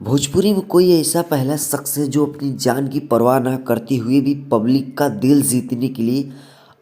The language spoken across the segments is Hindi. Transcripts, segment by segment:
भोजपुरी में कोई ऐसा पहला शख्स है जो अपनी जान की परवाह ना करते हुए भी पब्लिक का दिल जीतने के लिए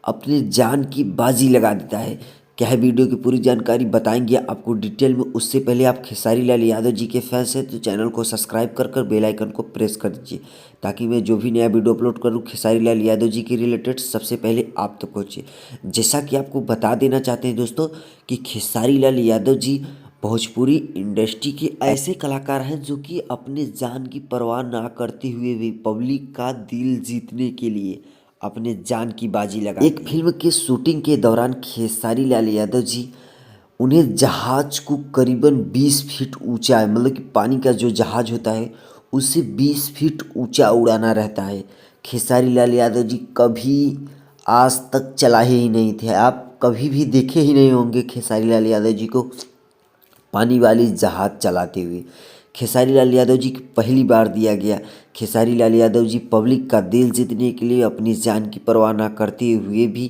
अपनी जान की बाजी लगा देता है। क्या है वीडियो की पूरी जानकारी बताएंगे आपको डिटेल में। उससे पहले आप खेसारी लाल यादव जी के फैंस हैं तो चैनल को सब्सक्राइब कर बेल आइकन को प्रेस कर दीजिए ताकि मैं जो भी नया वीडियो अपलोड करूँ खेसारी लाल यादव जी के रिलेटेड सबसे पहले आप तक पहुँचे। जैसा कि आपको बता देना चाहते हैं दोस्तों कि खेसारी लाल यादव जी भोजपुरी इंडस्ट्री के ऐसे कलाकार हैं जो कि अपने जान की परवाह ना करते हुए भी पब्लिक का दिल जीतने के लिए अपने जान की बाजी लगा एक फिल्म के शूटिंग के दौरान खेसारी लाल यादव जी उन्हें जहाज को करीबन 20 फीट ऊंचा है, मतलब कि पानी का जो जहाज होता है उससे 20 फीट ऊंचा उड़ाना रहता है। खेसारी लाल यादव जी कभी आज तक चलाए ही नहीं थे, आप कभी भी देखे ही नहीं होंगे खेसारी लाल यादव जी को पानी वाली जहाज चलाते हुए। खेसारी लाल यादव जी की पहली बार दिया गया। खेसारी लाल यादव जी पब्लिक का दिल जीतने के लिए अपनी जान की परवाह ना करते हुए भी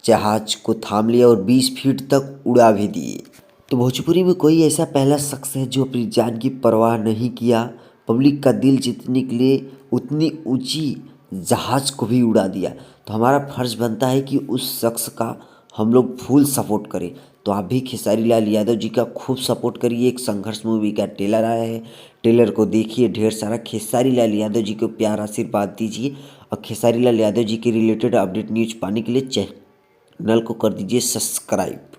जहाज को थाम लिया और 20 फीट तक उड़ा भी दिए। तो भोजपुरी में कोई ऐसा पहला शख्स है जो अपनी जान की परवाह नहीं किया, पब्लिक का दिल जीतने के लिए उतनी ऊंची जहाज को भी उड़ा दिया। तो हमारा फर्ज बनता है कि उस शख्स का हम लोग फुल सपोर्ट करें। तो आप भी खेसारी लाल यादव जी का खूब सपोर्ट करिए। एक संघर्ष मूवी का ट्रेलर आया है, ट्रेलर को देखिए ढेर सारा। खेसारी लाल यादव जी को प्यार आशीर्वाद दीजिए और खेसारी लाल यादव जी के रिलेटेड अपडेट न्यूज पाने के लिए चैनल को कर दीजिए सब्सक्राइब।